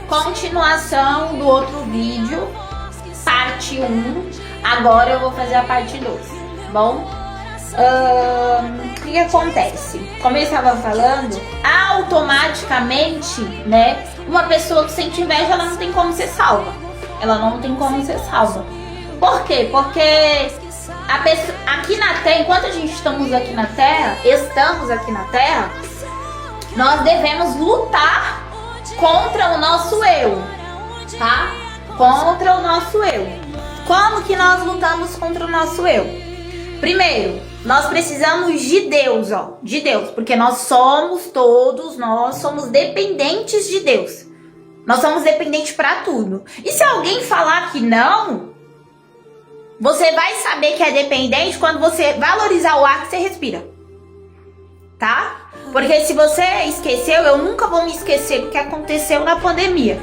continuação do outro vídeo, parte 1. Agora eu vou fazer a parte 2, tá bom? O que acontece? Como eu estava falando, automaticamente, né, uma pessoa que sente inveja, ela não tem como ser salva. Ela não tem como ser salva. Por quê? Porque a pessoa, aqui na Terra, enquanto a gente estamos aqui na Terra, nós devemos lutar contra o nosso eu, tá? Contra o nosso eu. Como que nós lutamos contra o nosso eu? Primeiro, nós precisamos de Deus, ó, de Deus, porque nós somos dependentes de Deus. Nós somos dependentes para tudo. E se alguém falar que não, você vai saber que é dependente quando você valorizar o ar que você respira, tá? Porque se você esqueceu, eu nunca vou me esquecer do que aconteceu na pandemia,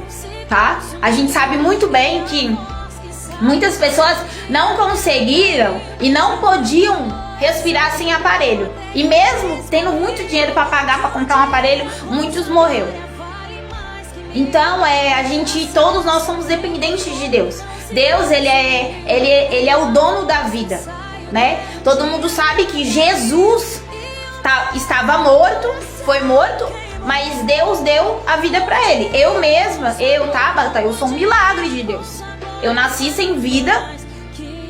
tá? A gente sabe muito bem que muitas pessoas não conseguiram e não podiam respirar sem aparelho. E mesmo tendo muito dinheiro para pagar para comprar um aparelho, muitos morreram. Então, todos nós somos dependentes de Deus. Deus, ele é o dono da vida, né? Todo mundo sabe que Jesus estava morto, foi morto, mas Deus deu a vida para ele. Eu mesma, Tabata, eu sou um milagre de Deus. Eu nasci sem vida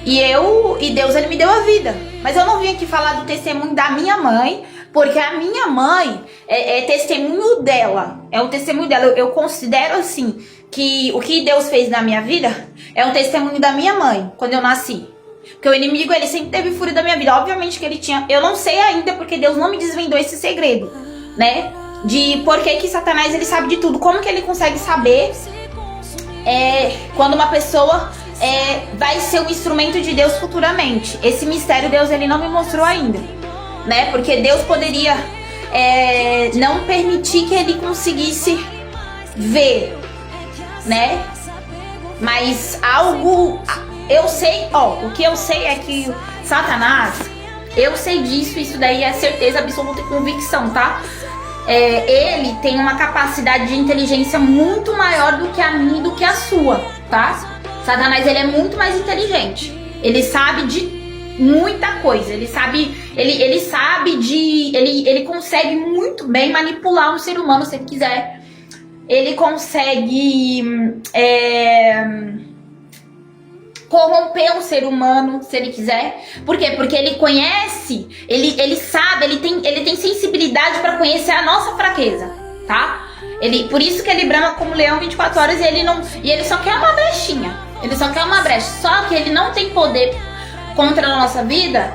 e Deus, ele me deu a vida. Mas eu não vim aqui falar do testemunho da minha mãe, porque a minha mãe é testemunho dela. É o testemunho dela. Eu considero assim que o que Deus fez na minha vida é um testemunho da minha mãe, quando eu nasci. Porque o inimigo, ele sempre teve fúria da minha vida. Obviamente que ele tinha. Eu não sei ainda, porque Deus não me desvendou esse segredo, né? De por que Satanás, ele sabe de tudo. Como que ele consegue saber quando uma pessoa vai ser um instrumento de Deus futuramente? Esse mistério Deus, ele não me mostrou ainda, né? Porque Deus poderia não permitir que ele conseguisse ver, né? Mas algo... Eu sei, o que eu sei é que Satanás, eu sei disso, isso daí é certeza absoluta e convicção, tá? Ele tem uma capacidade de inteligência muito maior do que a minha e do que a sua, tá? Satanás, ele é muito mais inteligente. Ele sabe de muita coisa. Ele consegue muito bem manipular um ser humano se ele quiser. Ele consegue corromper um ser humano, se ele quiser. Por quê? Porque ele conhece, ele sabe, ele tem sensibilidade para conhecer a nossa fraqueza, tá? Por isso que ele brama como leão 24 horas e ele só quer uma brechinha. Ele só quer uma brecha. Só que ele não tem poder contra a nossa vida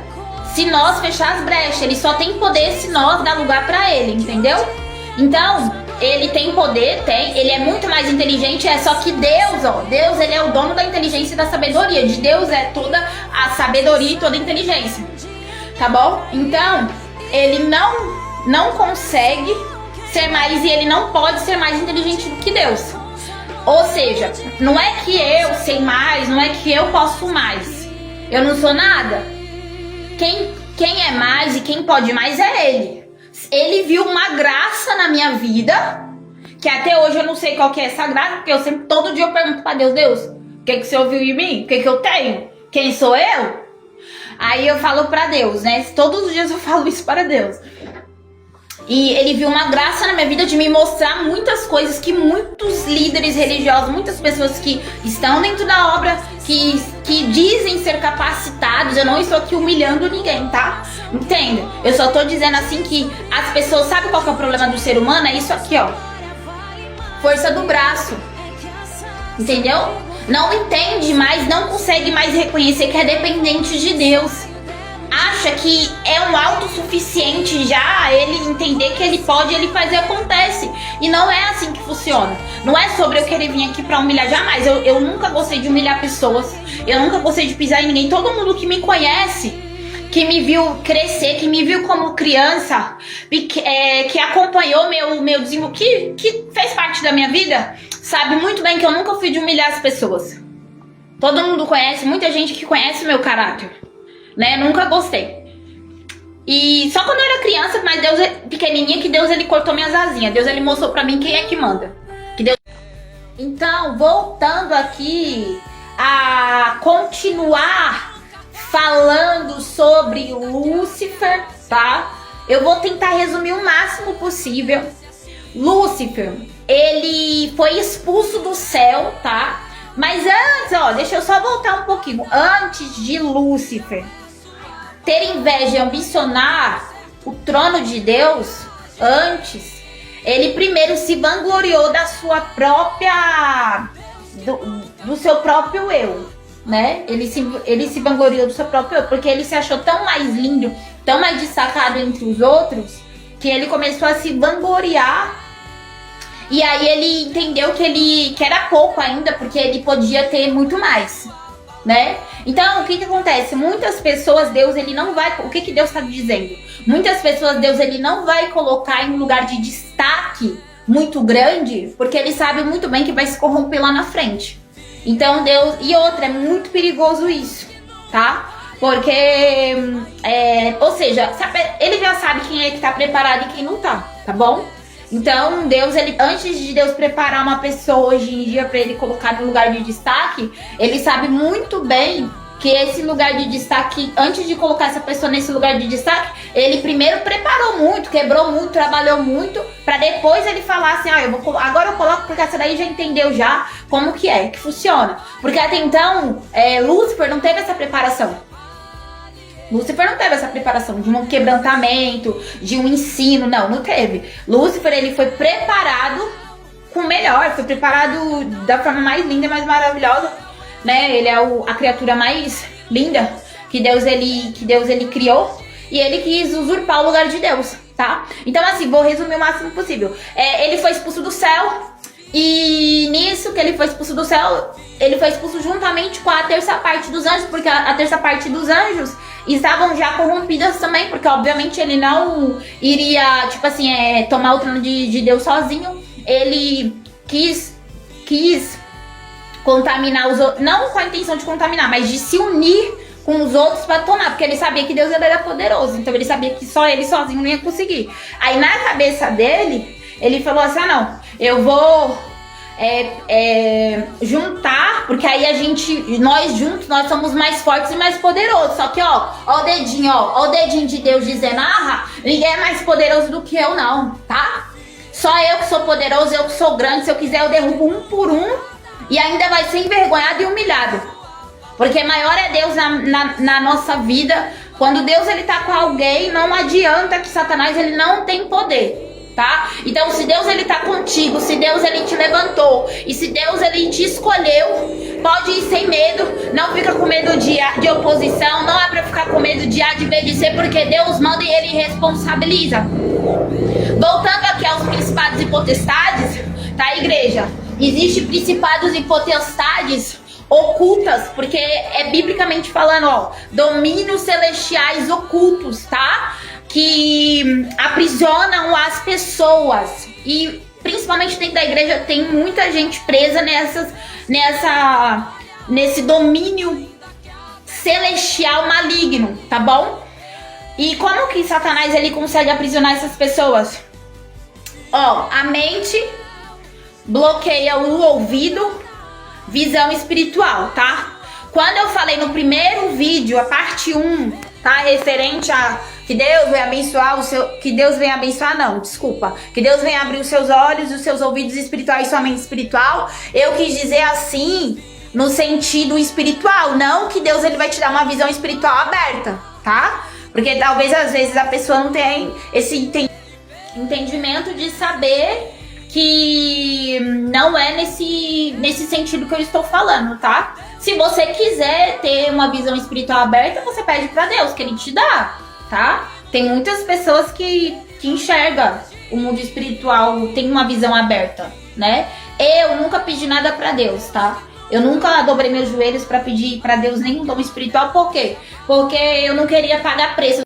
se nós fechar as brechas. Ele só tem poder se nós dar lugar para ele, entendeu? Então, ele tem poder, ele é muito mais inteligente, só que Deus, ele é o dono da inteligência e da sabedoria. De Deus é toda a sabedoria e toda a inteligência, tá bom? Então, ele não consegue ser mais, e ele não pode ser mais inteligente do que Deus. Ou seja, não é que eu sei mais, não é que eu posso mais. Eu não sou nada. Quem é mais e quem pode mais é ele. Ele viu uma graça na minha vida, que até hoje eu não sei qual que é essa graça, porque todo dia eu pergunto pra Deus, o que você ouviu em mim? O que eu tenho? Quem sou eu? Aí eu falo pra Deus, né? Todos os dias eu falo isso para Deus. E ele viu uma graça na minha vida de me mostrar muitas coisas que muitos líderes religiosos, muitas pessoas que estão dentro da obra, que dizem ser capacitados. Eu não estou aqui humilhando ninguém, tá? Entenda? Eu só tô dizendo assim que as pessoas... Sabe qual que é o problema do ser humano? É isso aqui, ó. Força do braço. Entendeu? Não entende mais, não consegue mais reconhecer que é dependente de Deus. Acha que é um autossuficiente já ele entender que ele pode, ele faz e acontece. E não é assim que funciona. Não é sobre eu querer vir aqui pra humilhar, jamais. Eu nunca gostei de humilhar pessoas. Eu nunca gostei de pisar em ninguém. Todo mundo que me conhece, que me viu crescer, que me viu como criança, que acompanhou meu desenvolvimento, que fez parte da minha vida, sabe muito bem que eu nunca fui de humilhar as pessoas. Todo mundo conhece, muita gente que conhece meu caráter, né? Nunca gostei. E só quando eu era criança, mas Deus pequenininha, que Deus ele cortou minhas asinhas. Deus ele mostrou pra mim quem é que manda. Que Deus... Então, voltando aqui a continuar falando sobre Lúcifer, tá? Eu vou tentar resumir o máximo possível. Lúcifer, ele foi expulso do céu, tá? Mas antes, ó, deixa eu só voltar um pouquinho. Antes de Lúcifer ter inveja e ambicionar o trono de Deus, antes, ele primeiro se vangloriou da sua própria... do seu próprio eu, né? Ele se vangloriou do seu próprio eu, porque ele se achou tão mais lindo, tão mais destacado entre os outros, que ele começou a se vangloriar. E aí ele entendeu que era pouco ainda, porque ele podia ter muito mais, né? Então, o que acontece? Muitas pessoas, Deus, ele não vai... O que Deus está dizendo? Muitas pessoas, Deus, ele não vai colocar em um lugar de destaque muito grande, porque ele sabe muito bem que vai se corromper lá na frente. Então, Deus... E outra, é muito perigoso isso, tá? Porque... ou seja, ele já sabe quem é que tá preparado e quem não tá bom? Então, Deus, ele, antes de Deus preparar uma pessoa hoje em dia para ele colocar no lugar de destaque, ele sabe muito bem que esse lugar de destaque, antes de colocar essa pessoa nesse lugar de destaque, ele primeiro preparou muito, quebrou muito, trabalhou muito, para depois ele falar assim, agora eu coloco porque essa daí já entendeu já como que funciona. Porque até então, Lúcifer não teve essa preparação. Lúcifer não teve essa preparação de um quebrantamento, de um ensino, não teve. Lúcifer, ele foi preparado com o melhor, foi preparado da forma mais linda e mais maravilhosa, né? Ele é a criatura mais linda que Deus ele criou, e ele quis usurpar o lugar de Deus, tá? Então assim, vou resumir o máximo possível. Ele foi expulso do céu, e nisso que ele foi expulso do céu, ele foi expulso juntamente com a terça parte dos anjos, porque a terça parte dos anjos estavam já corrompidas também, porque obviamente ele não iria, tipo assim, tomar o trono de Deus sozinho. Ele quis contaminar os outros, não com a intenção de contaminar, mas de se unir com os outros para tomar, porque ele sabia que Deus era poderoso, então ele sabia que só ele sozinho não ia conseguir. Aí na cabeça dele, ele falou assim, não, eu vou juntar, porque aí nós juntos, nós somos mais fortes e mais poderosos. Só que ó o dedinho de Deus dizendo, ninguém é mais poderoso do que eu não, tá? Só eu que sou poderoso, eu que sou grande, se eu quiser eu derrubo um por um, e ainda vai ser envergonhado e humilhado. Porque maior é Deus na nossa vida. Quando Deus ele tá com alguém, não adianta que Satanás ele não tem poder. Tá? Então, se Deus ele tá contigo, se Deus ele te levantou e se Deus ele te escolheu, pode ir sem medo, não fica com medo de oposição, não é pra ficar com medo de A, de B, de C, porque Deus manda e ele responsabiliza. Voltando aqui aos principados e potestades, tá, igreja? Existem principados e potestades ocultas, porque biblicamente falando, domínios celestiais ocultos, tá? Que aprisionam as pessoas, e principalmente dentro da igreja tem muita gente presa nesse domínio celestial maligno, tá bom? E como que Satanás ele consegue aprisionar essas pessoas? A mente bloqueia o ouvido, visão espiritual, tá? Quando eu falei no primeiro vídeo, a parte 1, tá, referente a que Deus vem abençoar que Deus vem abençoar, não, desculpa. Que Deus vem abrir os seus olhos, os seus ouvidos espirituais e sua mente espiritual. Eu quis dizer assim, no sentido espiritual, não que Deus ele vai te dar uma visão espiritual aberta, tá? Porque talvez às vezes a pessoa não tenha esse entendimento de saber que não é nesse sentido que eu estou falando, tá? Se você quiser ter uma visão espiritual aberta, você pede pra Deus, que ele te dá, tá? Tem muitas pessoas que enxergam o mundo espiritual, tem uma visão aberta, né? Eu nunca pedi nada pra Deus, tá? Eu nunca dobrei meus joelhos pra pedir pra Deus nenhum dom espiritual. Por quê? Porque eu não queria pagar preço.